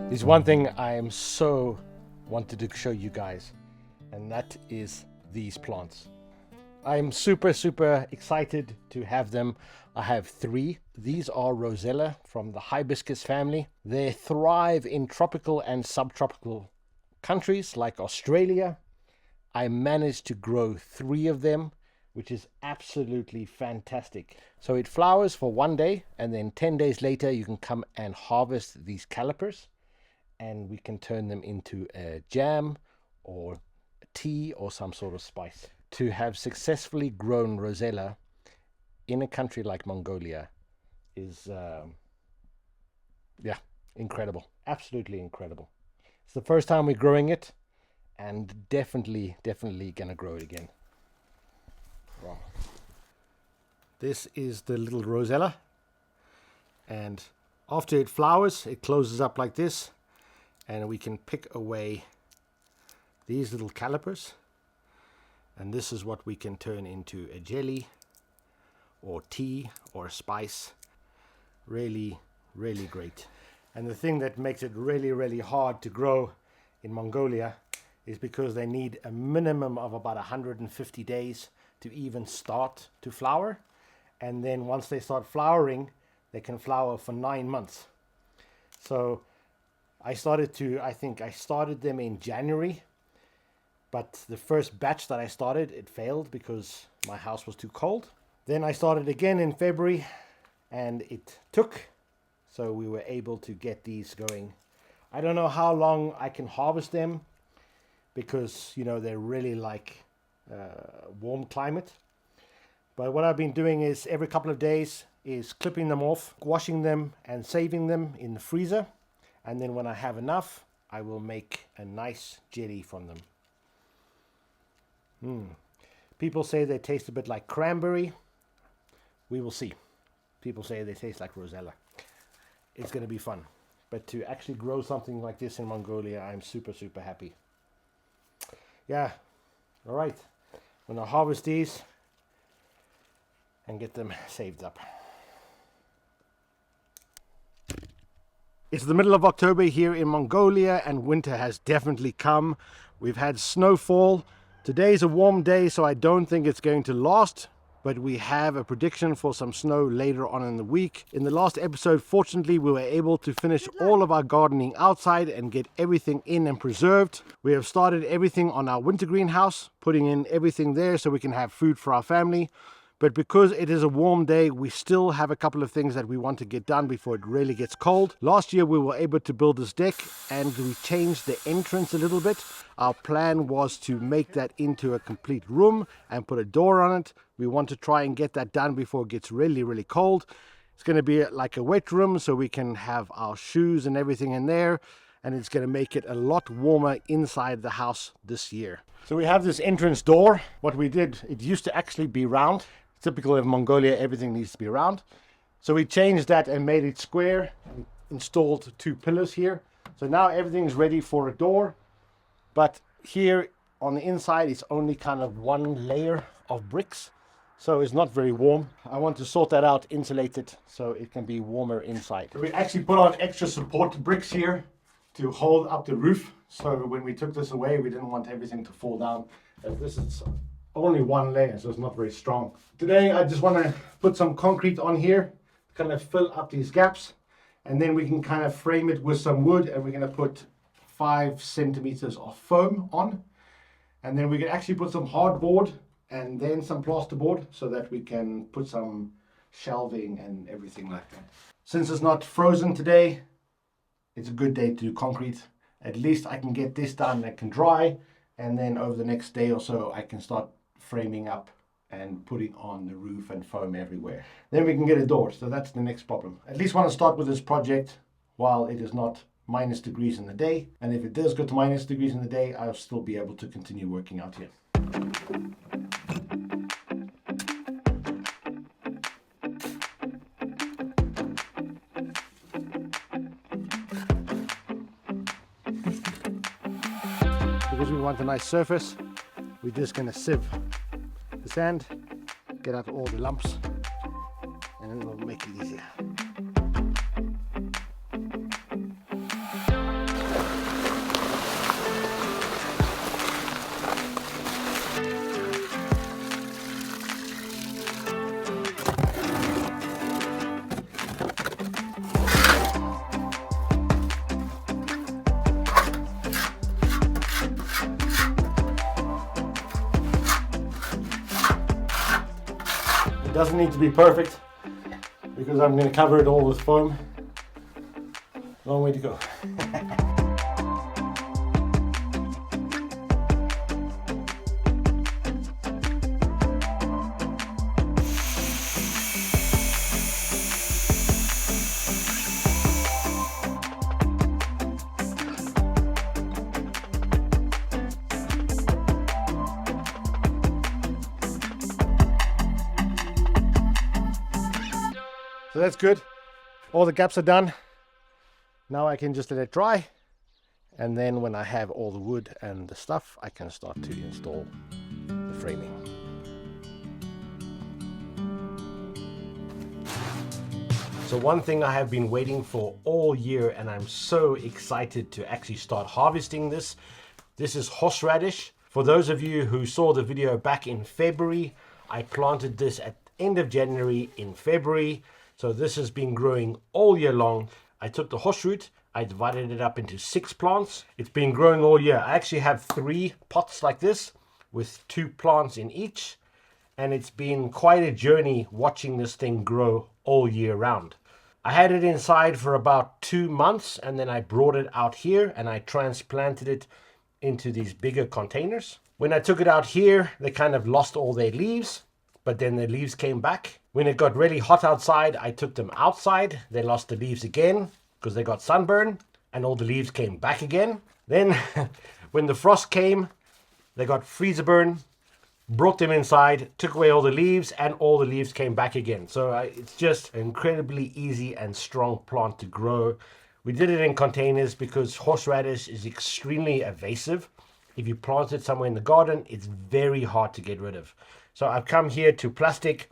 There's one thing I am so wanted to show you guys, and that is these plants. I'm super excited to have them. I have 3. These are Rosella from the Hibiscus family. They thrive in tropical and subtropical countries like Australia. I managed to grow 3 of them, which is absolutely fantastic. So it flowers for 1 day, and then 10 days later you can come and harvest these calipers, and we can turn them into a jam or a tea or some sort of spice. To have successfully grown Rosella in a country like Mongolia is incredible. Absolutely incredible. It's the first time we're growing it, and definitely gonna grow it again. Wow. This is the little Rosella, and after it flowers it closes up like this, and we can pick away these little calipers, and this is what we can turn into a jelly or tea or a spice. Really great. And the thing that makes it really hard to grow in Mongolia is because they need a minimum of about 150 days to even start to flower, and then once they start flowering they can flower for 9 months. So I started them in January, but the first batch that I started, it failed because my house was too cold. Then I started again in February, and it took, so we were able to get these going. I don't know how long I can harvest them because, you know, they're really like warm climate. But what I've been doing is every couple of days is clipping them off, washing them and saving them in the freezer. And then when I have enough, I will make a nice jelly from them. People say they taste a bit like cranberry. We will see. People say they taste like Rosella. It's going to be fun. But to actually grow something like this in Mongolia, I'm super happy. Yeah, all right. I'm going to harvest these and get them saved up. It's the middle of October here in Mongolia, and winter has definitely come. We've had snowfall. Today's a warm day, so I don't think it's going to last, but we have a prediction for some snow later on in the week. In the last episode, fortunately, we were able to finish all of our gardening outside and get everything in and preserved. We have started everything on our winter greenhouse, putting in everything there so we can have food for our family. But because it is a warm day, we still have a couple of things that we want to get done before it really gets cold. Last year we were able to build this deck, and we changed the entrance a little bit. Our plan was to make that into a complete room and put a door on it. We want to try and get that done before it gets really cold. It's going to be like a wet room, so we can have our shoes and everything in there, and it's going to make it a lot warmer inside the house this year. So we have this entrance door. What we did, it used to actually be round. Typical of Mongolia, everything needs to be round. So we changed that and made it square and installed 2 pillars here. So now everything's ready for a door. But here on the inside, it's only kind of 1 layer of bricks. So it's not very warm. I want to sort that out, insulate it, so it can be warmer inside. So we actually put on extra support bricks here to hold up the roof. So when we took this away, we didn't want everything to fall down. As this is only 1 layer, so it's not very strong. Today I just want to put some concrete on here to kind of fill up these gaps, and then we can kind of frame it with some wood, and we're going to put 5 centimeters of foam on, and then we can actually put some hardboard and then some plasterboard so that we can put some shelving and everything like that. Since it's not frozen today, it's a good day to do concrete. At least I can get this done and it can dry, and then over the next day or so I can start framing up and putting on the roof and foam everywhere. Then we can get a door, so that's the next problem. At least want to start with this project while it is not minus degrees in the day, and if it does go to minus degrees in the day, I'll still be able to continue working out here. Because we want a nice surface, we're just going to sieve the sand, get out all the lumps, and then we'll make it easier. Doesn't need to be perfect because I'm going to cover it all with foam. Long way to go. So that's good. All the gaps are done. Now I can just let it dry. And then when I have all the wood and the stuff, I can start to install the framing. So one thing I have been waiting for all year, and I'm so excited to actually start harvesting this. This is horseradish. For those of you who saw the video back in February, I planted this at the end of January in February. So this has been growing all year long. I took the horse root, I divided it up into 6 plants. It's been growing all year. I actually have 3 pots like this with 2 plants in each. And it's been quite a journey watching this thing grow all year round. I had it inside for about 2 months and then I brought it out here and I transplanted it into these bigger containers. When I took it out here, they kind of lost all their leaves, but then the leaves came back. When it got really hot outside, I took them outside. They lost the leaves again because they got sunburn and all the leaves came back again. Then when the frost came, they got freezer burn, brought them inside, took away all the leaves and all the leaves came back again. So it's just an incredibly easy and strong plant to grow. We did it in containers because horseradish is extremely invasive. If you plant it somewhere in the garden, it's very hard to get rid of. So I've come here to plastic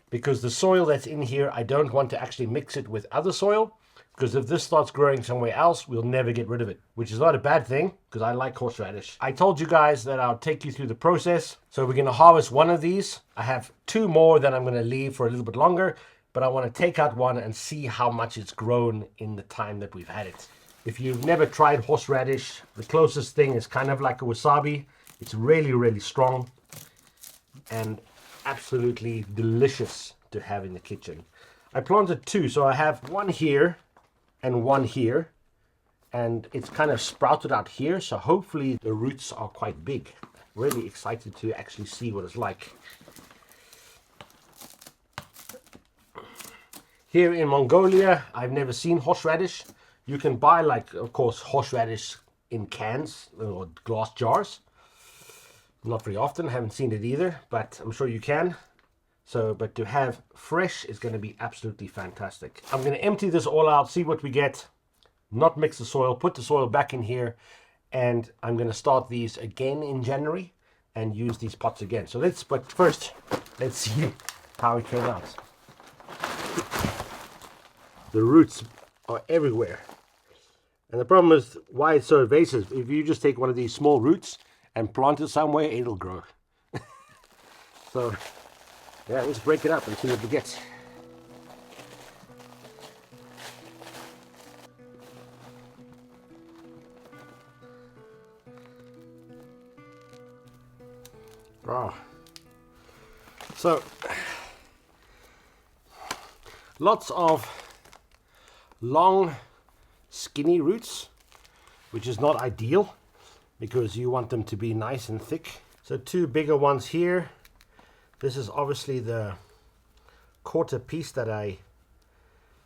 because the soil that's in here, I don't want to actually mix it with other soil, because if this starts growing somewhere else, we'll never get rid of it, which is not a bad thing because I like horseradish. I told you guys that I'll take you through the process. So we're going to harvest one of these. I have 2 more that I'm going to leave for a little bit longer, but I want to take out one and see how much it's grown in the time that we've had it. If you've never tried horseradish, the closest thing is kind of like a wasabi. It's really, really strong and absolutely delicious to have in the kitchen. I planted 2, so I have one here and one here, and it's kind of sprouted out here, so hopefully the roots are quite big. Really excited to actually see what it's like. Here in Mongolia, I've never seen horseradish. You can buy, like, of course, horseradish in cans or glass jars. Not very often, haven't seen it either, but I'm sure you can. So, but to have fresh is going to be absolutely fantastic. I'm going to empty this all out, see what we get, not mix the soil, put the soil back in here, and I'm going to start these again in January and use these pots again. So but first, let's see how it turns out. The roots are everywhere. And the problem is why it's so invasive. If you just take one of these small roots and plant it somewhere, it'll grow. So yeah, let's break it up and see what we get. Oh. So lots of long skinny roots, which is not ideal because you want them to be nice and thick. So 2 bigger ones here. This is obviously the quarter piece that I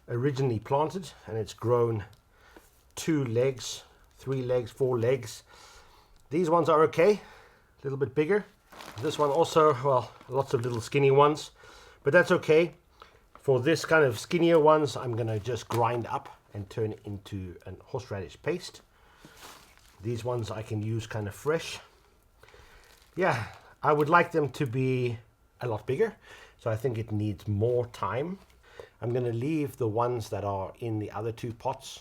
originally planted, and it's grown 2 legs, 3 legs, 4 legs. These ones are okay, a little bit bigger. This one also, well, lots of little skinny ones, but that's okay. For this kind of skinnier ones, I'm gonna just grind up and turn it into a horseradish paste. These ones I can use kind of fresh. Yeah, I would like them to be a lot bigger, so I think it needs more time. I'm going to leave the ones that are in the other 2 pots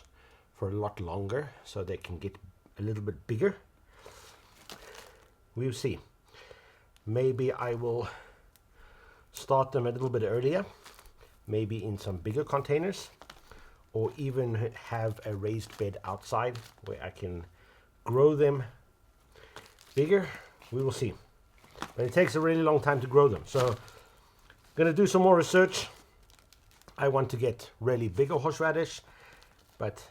for a lot longer so they can get a little bit bigger. We'll see. Maybe I will start them a little bit earlier, maybe in some bigger containers, or even have a raised bed outside where I can grow them bigger. We will see. But it takes a really long time to grow them. So I'm Gonna do some more research. I want to get really bigger horseradish, but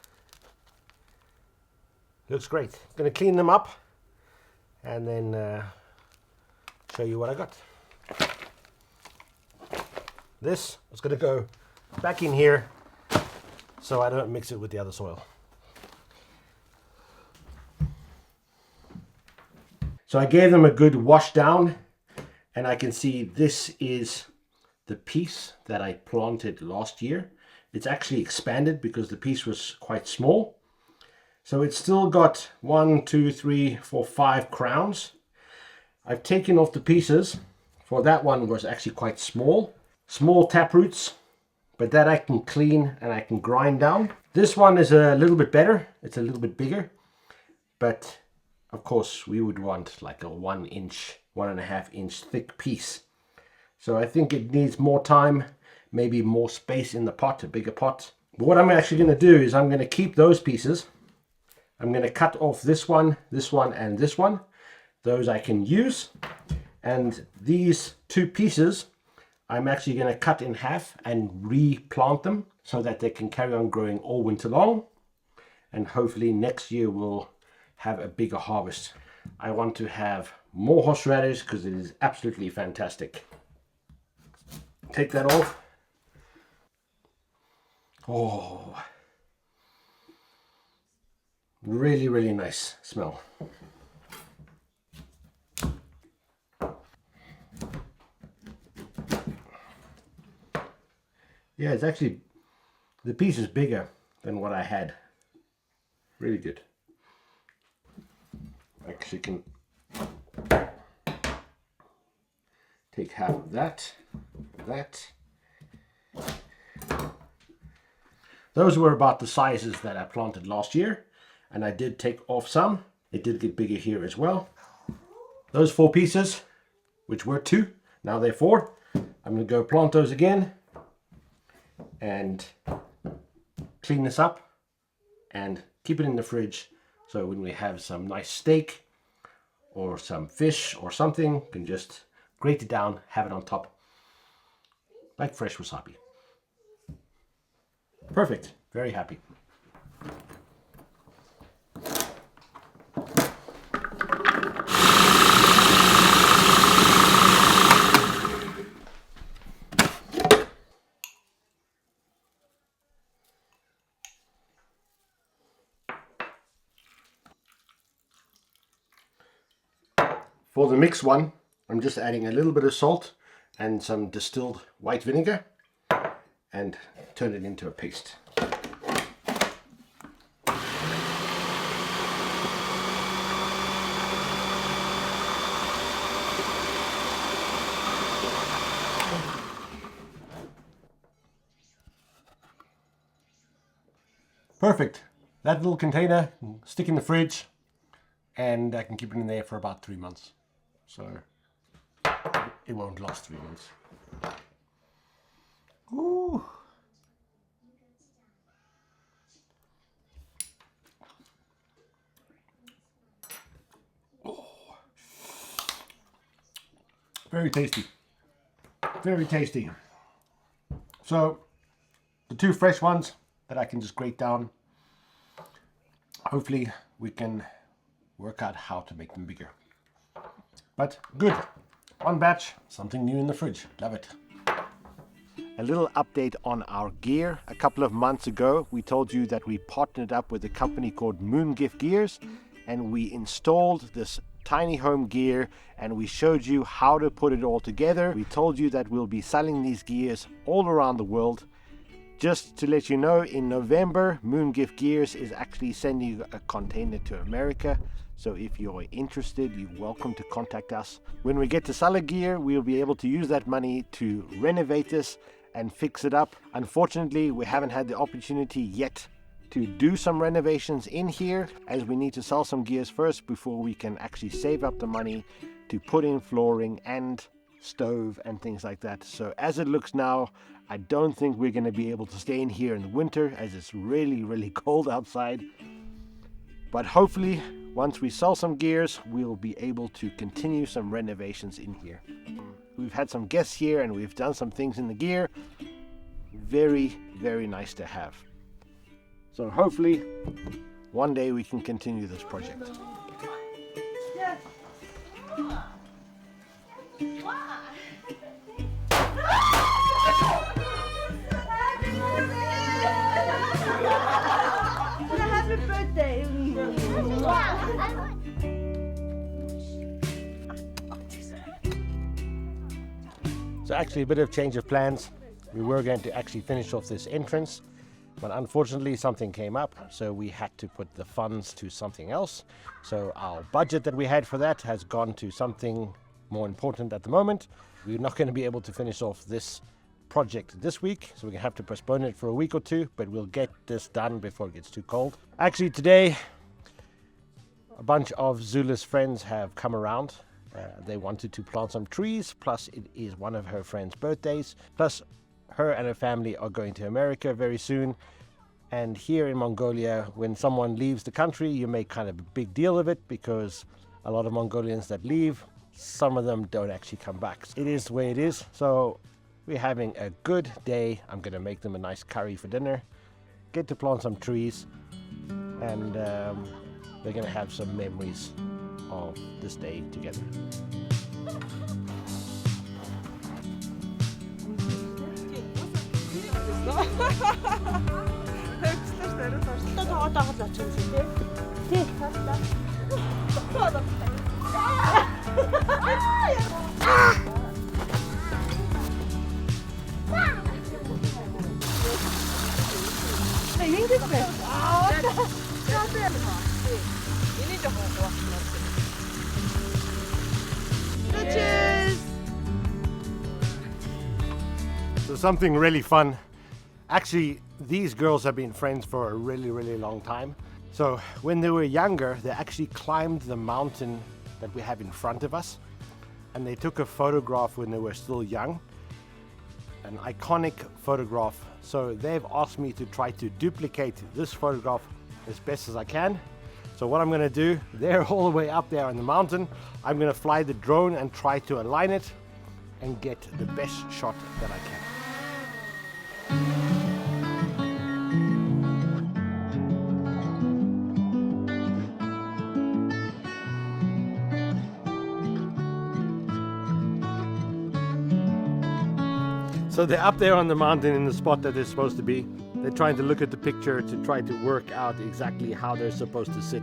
looks great. Gonna clean them up and then show you what I got. This is gonna go back in here so I don't mix it with the other soil. So I gave them a good wash down, and I can see this is the piece that I planted last year. It's actually expanded because the piece was quite small. So it's still got 1, 2, 3, 4, 5 crowns. I've taken off the pieces. For that one was actually quite small. Small tap roots, but that I can clean and I can grind down. This one is a little bit better. It's a little bit bigger, but of course we would want like a 1 inch, 1.5 inch thick piece. So I think it needs more time, maybe more space in the pot, a bigger pot. But what I'm actually going to do is I'm going to keep those pieces. I'm going to cut off this one, and this one. Those I can use. And these 2 pieces, I'm actually going to cut in half and replant them so that they can carry on growing all winter long. And hopefully next year we'll have a bigger harvest. I want to have more horseradish because it is absolutely fantastic. Take that off. Oh, really, really nice smell. Yeah, it's actually, the piece is bigger than what I had. Really good. Actually can take half of that. Those were about the sizes that I planted last year, and I did take off some. It did get bigger here as well. Those 4 pieces, which were 2, now they're 4. I'm going to go plant those again and clean this up and keep it in the fridge, so when we have some nice steak or some fish or something, you can just grate it down, have it on top like fresh wasabi. Perfect. Very happy. For the mixed one, I'm just adding a little bit of salt and some distilled white vinegar and turn it into a paste. Perfect. That little container, stick in the fridge, and I can keep it in there for about 3 months. So it won't last 3 months. Ooh. Oh. Very tasty. Very tasty. So the 2 fresh ones that I can just grate down. Hopefully we can work out how to make them bigger. But good. 1 batch, something new in the fridge. Love it. A little update on our gear. A couple of months ago, we told you that we partnered up with a company called Moongift Gears, and we installed this tiny home gear, and we showed you how to put it all together. We told you that we'll be selling these gears all around the world. Just to let you know, in November, Moongift Gears is actually sending a container to America. So if you're interested, you're welcome to contact us. When we get to sell a gear, we'll be able to use that money to renovate this and fix it up. Unfortunately, we haven't had the opportunity yet to do some renovations in here, as we need to sell some gears first before we can actually save up the money to put in flooring and stove and things like that. So as it looks now, I don't think we're going to be able to stay in here in the winter, as it's really, really cold outside. But hopefully, once we sell some gears, we'll be able to continue some renovations in here. We've had some guests here and we've done some things in the gear. Very, very nice to have. So hopefully one day we can continue this project. Happy birthday! So actually a bit of change of plans. We were going to actually finish off this entrance, but unfortunately something came up, so we had to put the funds to something else. So our budget that we had for that has gone to something more important at the moment. We're not going to be able to finish off this project this week, so we're going to have to postpone it for a week or two, but we'll get this done before it gets too cold. Actually today, a bunch of Zula's friends have come around. They wanted to plant some trees, plus it is one of her friend's birthdays, plus her and her family are going to America very soon. And here in Mongolia, when someone leaves the country, you make kind of a big deal of it, because a lot of Mongolians that leave, some of them don't actually come back. It is the way it is. So we're having a good day. I'm going to make them a nice curry for dinner, get to plant some trees, and we're going to have some memories of this day together. So something really fun. Actually, these girls have been friends for a really, really long time. So when they were younger, they actually climbed the mountain that we have in front of us, and they took a photograph when they were still young, an iconic photograph. So they've asked me to try to duplicate this photograph as best as I can. So what I'm going to do, they're all the way up there on the mountain. I'm going to fly the drone and try to align it and get the best shot that I can. So they're up there on the mountain in the spot that they're supposed to be. They're trying to look at the picture to try to work out exactly how they're supposed to sit.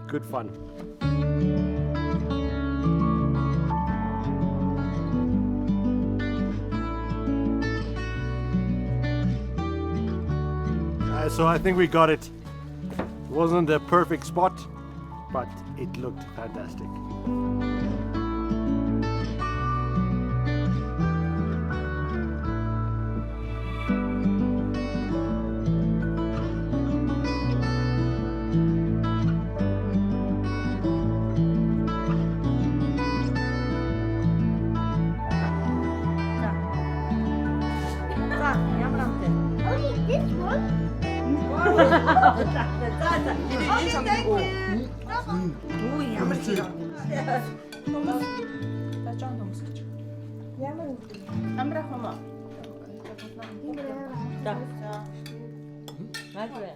Good fun. So I think we got it. It wasn't a perfect spot, but it looked fantastic. Camera